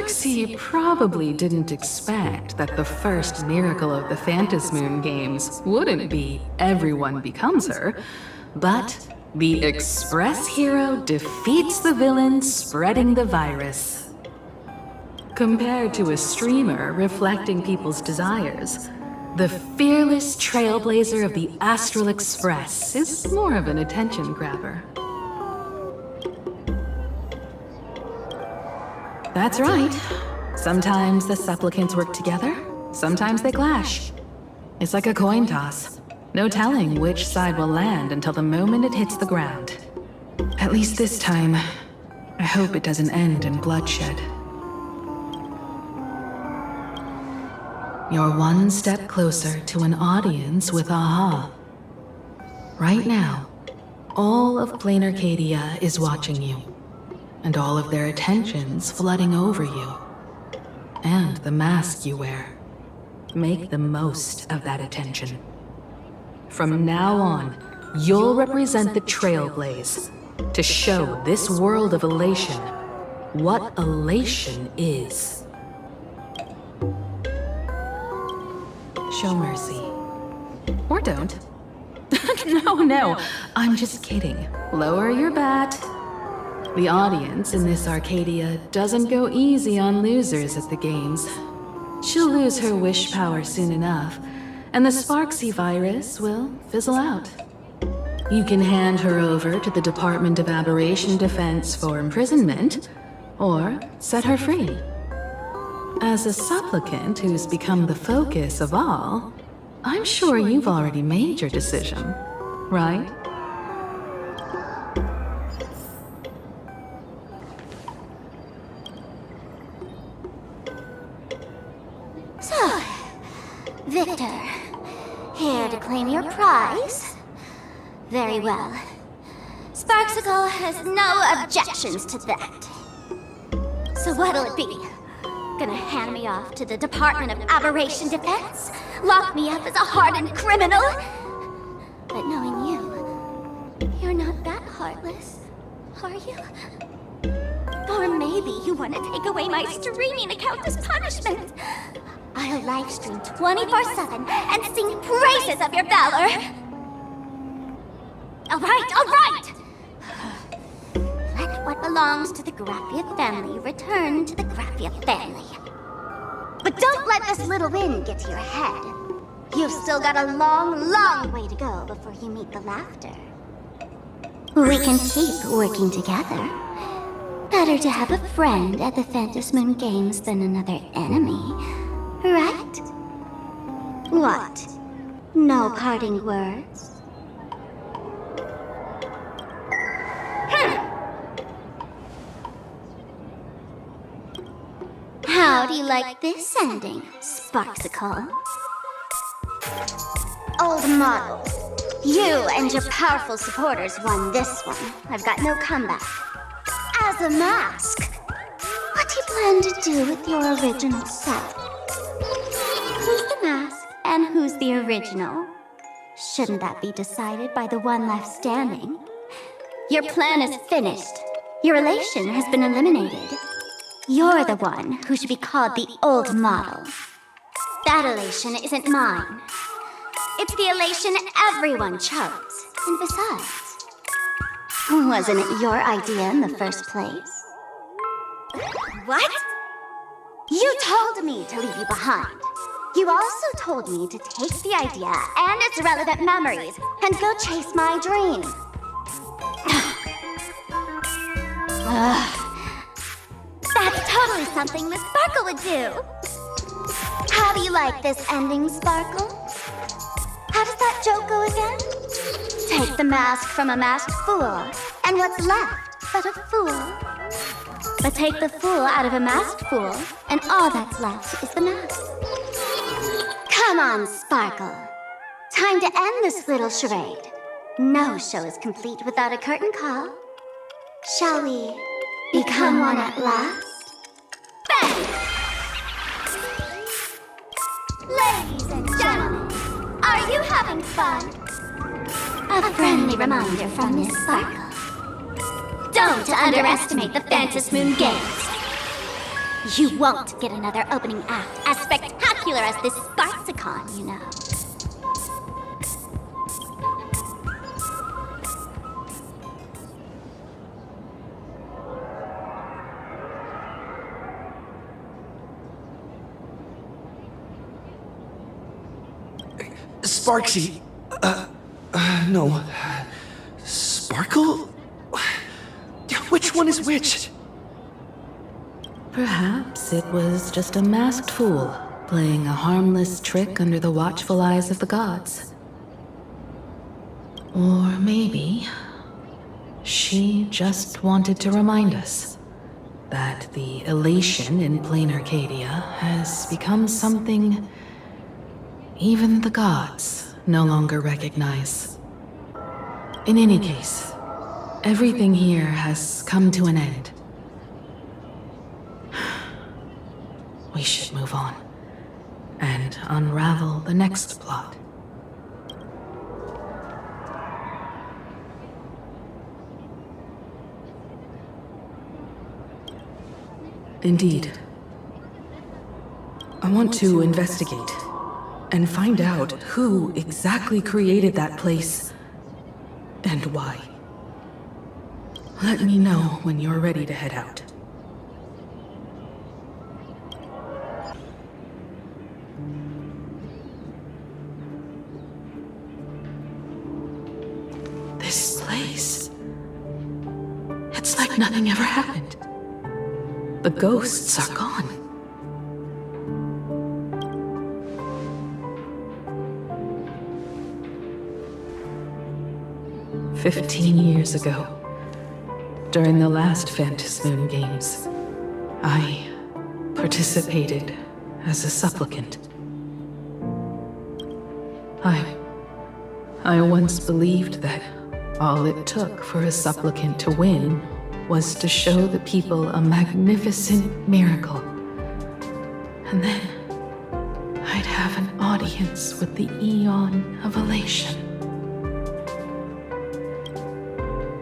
Sparksy probably didn't expect that the first miracle of the Phantasmoon games wouldn't be everyone becomes her, but the Express hero defeats the villain spreading the virus. Compared to a streamer reflecting people's desires, the fearless trailblazer of the Astral Express is more of an attention grabber. That's right. Sometimes the supplicants work together, sometimes they clash. It's like a coin toss. No telling which side will land until the moment it hits the ground. At least this time, I hope it doesn't end in bloodshed. You're one step closer to an audience with Aha. Right now, all of Planarcadia is watching you, and all of their attention's flooding over you. And the mask you wear. Make the most of that attention. From now on, you'll represent the Trailblaze to show this world of elation what elation is. Show mercy. Or don't. No, I'm just kidding. Lower your bat. The audience in this Arcadia doesn't go easy on losers at the games. She'll lose her wish power soon enough, and the Sparksy virus will fizzle out. You can hand her over to the Department of Aberration Defense for imprisonment, or set her free. As a supplicant who's become the focus of all, I'm sure you've already made your decision, right? So, Victor, here to claim your prize? Very well. Sparksicle has no objections to that. So what'll it be? Gonna hand me off to the Department of Aberration Defense? Lock me up as a hardened criminal? But knowing you, you're not that heartless, are you? Or maybe you want to take away my streaming account as punishment. I'll livestream 24/7 and sing praises of your valor. All right! Let what belongs to the Graphia family return to the Graphia family. But don't let this little win get to your head. You've still got a long way to go before you meet the laughter. We can keep working together. Better to have a friend at the Phantasmoon Games than another enemy, right? What? No parting words? How do you like this ending, Sparksicle? Old model, you and your powerful supporters won this one. I've got no comeback. As a mask, what do you plan to do with your original self? Who's the mask and who's the original? Shouldn't that be decided by the one left standing? Your plan is finished. Your relation has been eliminated. You're the one who should be called the old model. That elation isn't mine. It's the elation everyone chose. And besides, wasn't it your idea in the first place? What? You told me to leave you behind. You also told me to take the idea and its relevant memories and go chase my dream. That's totally something Miss Sparkle would do. How do you like this ending, Sparkle? How does that joke go again? Take the mask from a masked fool, and what's left but a fool? But take the fool out of a masked fool, and all that's left is the mask. Come on, Sparkle. Time to end this little charade. No show is complete without a curtain call. Shall we become one at last? Bang! Ladies and gentlemen, are you having fun? A friendly reminder from Miss Sparkle. Don't underestimate the Phantasmoon Games. You won't get another opening act as spectacular as this Sparxicon, you know. Sparksy. No. Sparkle? Which one is which? Perhaps it was just a masked fool, playing a harmless trick under the watchful eyes of the gods. Or maybe she just wanted to remind us that the elation in Planarcadia has become something even the gods no longer recognize. In any case, everything here has come to an end. We should move on and unravel the next plot. Indeed. I want to investigate and find out who exactly created that place and why. Let me know when you're ready to head out. This place... it's like nothing ever happened. The ghosts are gone. "15 years ago, during the last Phantasmoon Games, I participated as a supplicant. I once believed that all it took for a supplicant to win was to show the people a magnificent miracle. And then I'd have an audience with the Eon of Elation.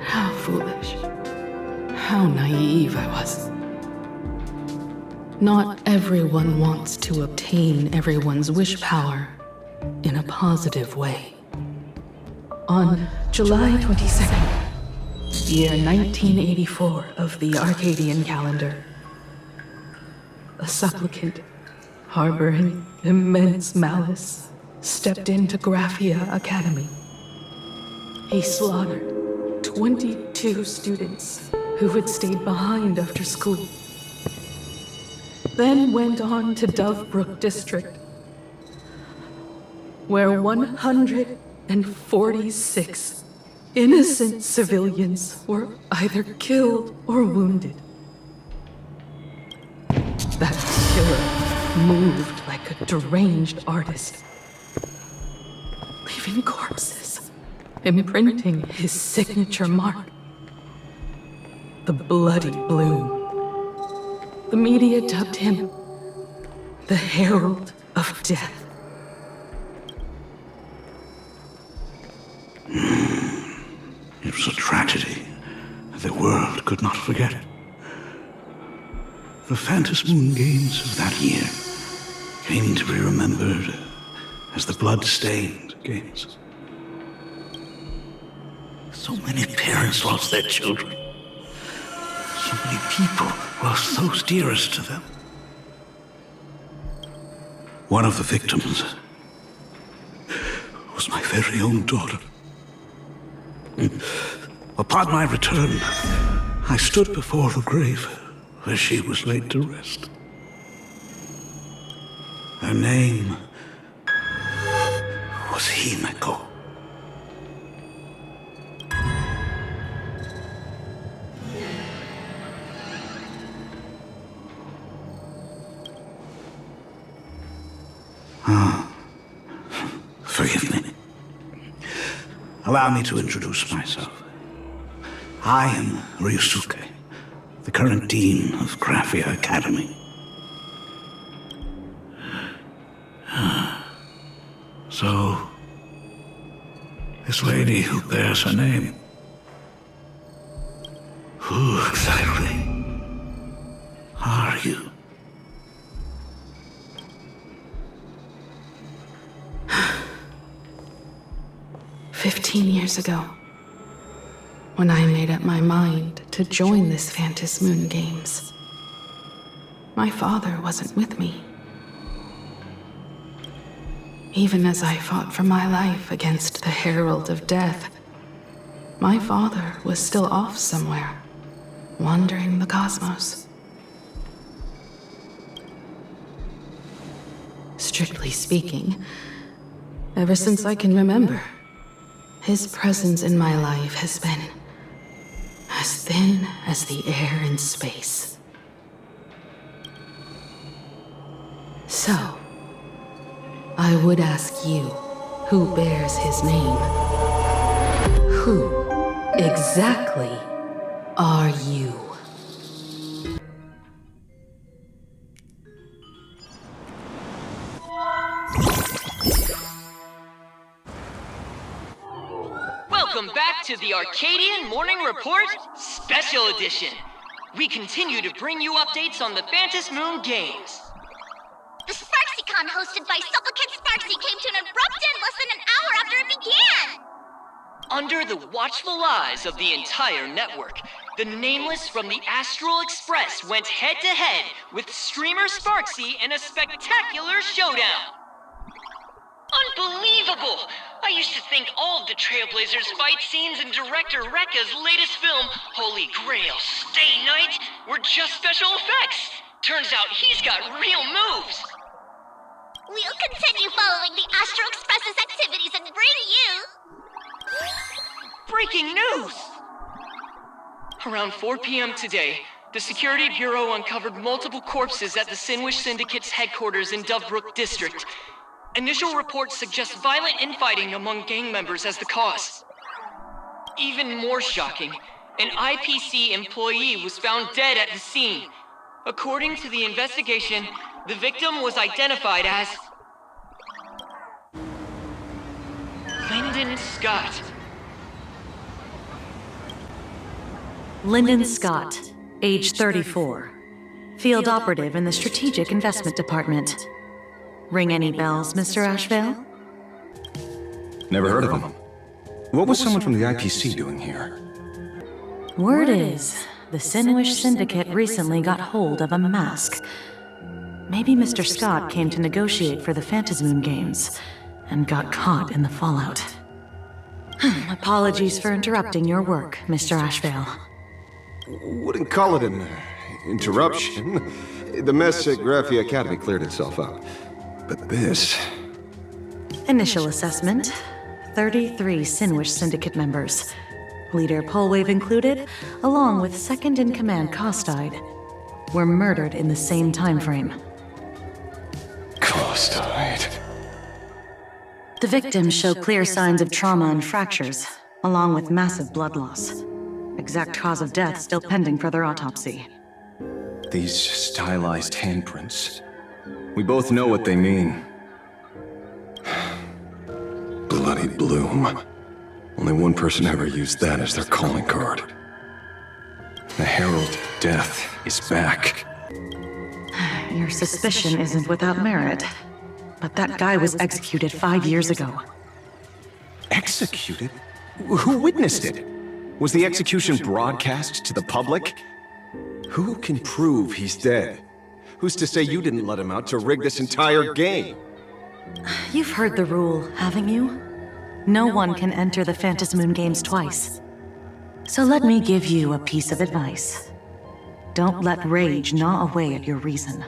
How foolish. How naive I was. Not everyone wants to obtain everyone's wish power in a positive way. On July 22nd, year 1984 of the Arcadian calendar, a supplicant harboring immense malice stepped into Graphia Academy. He slaughtered 22 students who had stayed behind after school, then went on to Dovebrook District, where 146 innocent civilians were either killed or wounded. That killer moved like a deranged artist, leaving corpses, imprinting his signature mark. The Bloody Bloom. The media dubbed him the Herald of Death. It was a tragedy the world could not forget. The Phantasmoon Games of that year came to be remembered as the Blood-Stained Games. So many parents lost their children. So many people lost those dearest to them. One of the victims was my very own daughter. Upon my return, I stood before the grave where she was laid to rest. Her name was Himeko. Forgive me. Allow me to introduce myself. I am Ryusuke, the current dean of Graphia Academy. So, this lady who bears her name, who exactly are you? 15 years ago, when I made up my mind to join this Phantom Moon Games. My father wasn't with me. Even as I fought for my life against the Herald of Death, my father was still off somewhere, wandering the cosmos. Strictly speaking, ever since I can remember, his presence in my life has been as thin as the air in space. So, I would ask you, who bears his name? Who exactly are you? Welcome back to the Arcadian Morning Report Special Edition. We continue to bring you updates on the Phantom Moon Games. The SparksyCon hosted by Supplicant Sparksy came to an abrupt end less than an hour after it began! Under the watchful eyes of the entire network, the Nameless from the Astral Express went head-to-head with streamer Sparksy in a spectacular showdown. Unbelievable! I used to think all of the Trailblazers' fight scenes in director Rekka's latest film, Holy Grail Stay Night, were just special effects. Turns out he's got real moves. We'll continue following the Astral Express's activities and bring you... Breaking news! Around 4 p.m. today, the Security Bureau uncovered multiple corpses at the Sinwish Syndicate's headquarters in Dovebrook District. Initial reports suggest violent infighting among gang members as the cause. Even more shocking, an IPC employee was found dead at the scene. According to the investigation, the victim was identified as Lyndon Scott. Lyndon Scott, age 34. Field operative in the Strategic Investment Department. Ring any bells, Mr. Ashvale? Never heard of him. What was someone from the IPC doing here? Word is, the Sinwish Syndicate recently got hold of a mask. Maybe Mr. Scott came to negotiate for the Phantom Moon Games, and got caught in the fallout. Apologies for interrupting your work, Mr. Ashvale. Wouldn't call it an interruption. The mess at Graphia Academy cleared itself up. But this... Initial assessment, 33 Sinwish Syndicate members. Leader Polwave included, along with second-in-command Costide, were murdered in the same time frame. Costide. The victims show clear signs of trauma and fractures, along with massive blood loss. Exact cause of death still pending further autopsy. These stylized handprints. We both know what they mean. Bloody Bloom. Only one person ever used that as their calling card. The Herald of Death is back. Your suspicion isn't without merit, but that guy was executed 5 years ago. Executed? Who witnessed it? Was the execution broadcast to the public? Who can prove he's dead? Who's to say you didn't let him out to rig this entire game? You've heard the rule, haven't you? No one can enter the Phantom Moon Games twice. So let me give you a piece of advice. Don't let rage gnaw away at your reason.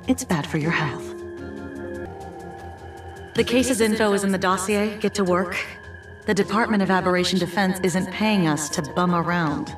It's bad for your health. The case's info is in the dossier. Get to work. The Department of Aberration Defense isn't paying us to bum around,